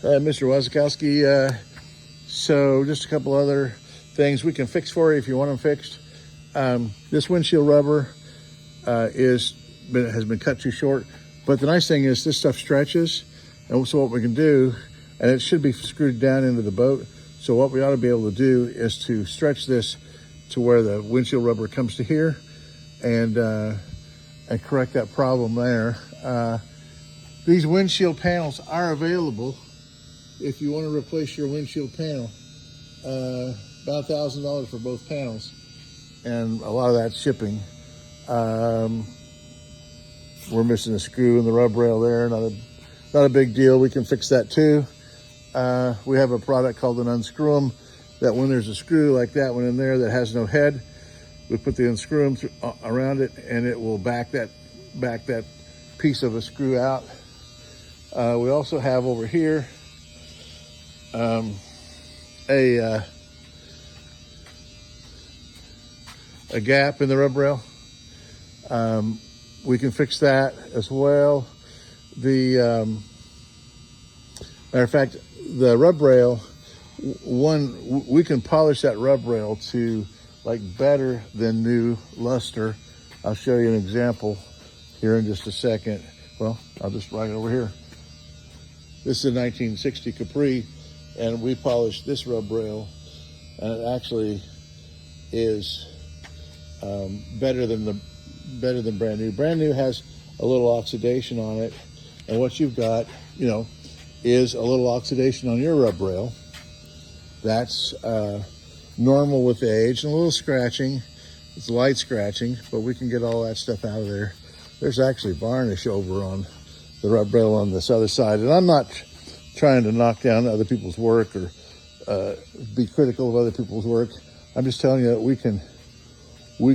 Mr. Wazakowski. So just a couple other things we can fix for you if you want them fixed. This windshield rubber has been cut too short, but the nice thing is this stuff stretches, and so what we can do, and it should be screwed down into the boat, so what we ought to be able to do is to stretch this to where the windshield rubber comes to here, and correct that problem there. These windshield panels are available if you want to replace your windshield panel. About $1,000 for both panels, and a lot of that's shipping. We're missing a screw in the rub rail there. Not a big deal. We can fix that too. We have a product called an Unscrew 'em, that when there's a screw like that one in there that has no head, we put the Unscrew 'em around it, and it will back that piece of a screw out. We also have over here a gap in the rub rail. We can fix that as well. Matter of fact, the rub rail, we can polish that rub rail to like better than new luster. I'll show you an example here in just a second. Well, I'll just write it over here. This is a 1960 Capri, and we polished this rub rail, and it actually is better than brand new. Brand new has a little oxidation on it, and what you've got, is a little oxidation on your rub rail. That's normal with age, and a little scratching. It's light scratching, but we can get all that stuff out of there. There's actually varnish over on the rub rail on this other side, and I'm not trying to knock down other people's work or be critical of other people's work. I'm just telling you that we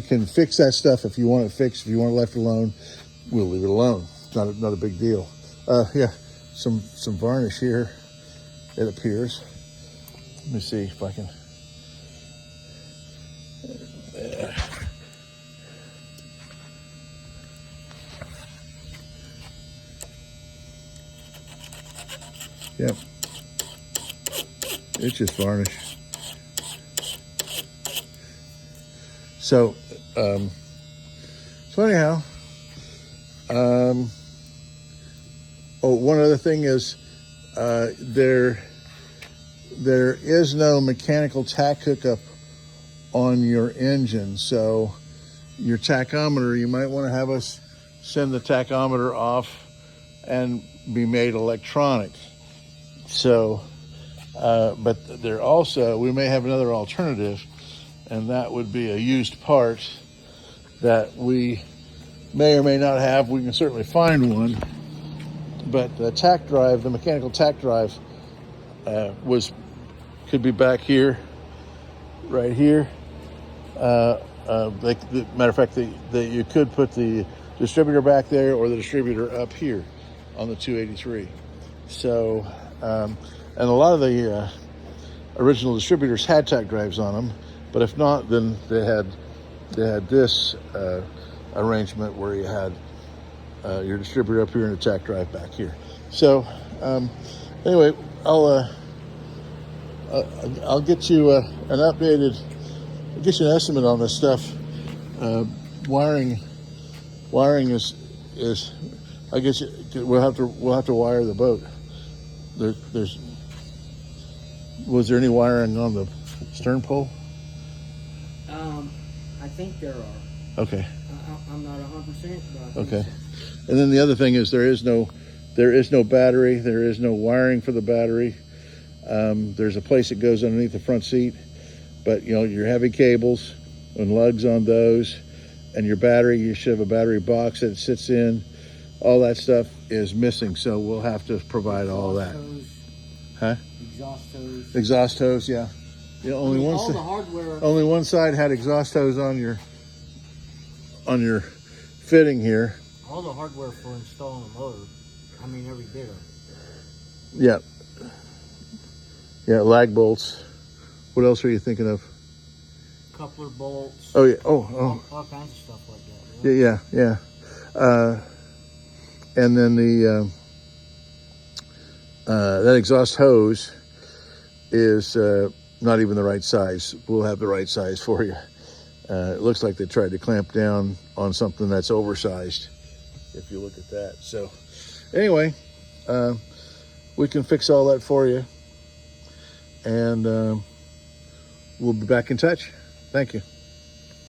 can fix that stuff if you want it fixed. If you want it left alone, we'll leave it alone. It's not a big deal. Yeah, some varnish here, it appears. Let me see if I can. Yep, it's just varnish. So anyhow, one other thing is there is no mechanical tack hookup on your engine. So your tachometer, you might want to have us send the tachometer off and be made electronic. So, but there also, we may have another alternative, and that would be a used part that we may or may not have. We can certainly find one, but the tack drive, the mechanical tack drive, could be back here, right here. Matter of fact, that you could put the distributor back there, or the distributor up here on the 283. So, and a lot of the original distributors had tack drives on them, but if not, then they had this arrangement where you had your distributor up here and a tack drive back here. So anyway, I'll get you I'll get you an estimate on this stuff. Wiring is I guess we'll have to wire the boat. Was there any wiring on the stern pole? I think there are. Okay. I'm not 100%, but okay. And then the other thing is there is no battery. There is no wiring for the battery. There's a place that goes underneath the front seat, but your heavy cables and lugs on those, and your battery, you should have a battery box that it sits in. All that stuff is missing, so we'll have to provide all that. Huh? Exhaust hose, yeah. Only one side had exhaust hose on your fitting here. All the hardware for installing a motor. I mean, every bit of it. Yeah. Yeah, lag bolts. What else are you thinking of? Coupler bolts. Oh yeah. Oh. All kinds of stuff like that. Really. Yeah. And then that exhaust hose is not even the right size. We'll have the right size for you. It looks like they tried to clamp down on something that's oversized, if you look at that. So anyway, we can fix all that for you, and we'll be back in touch. Thank you.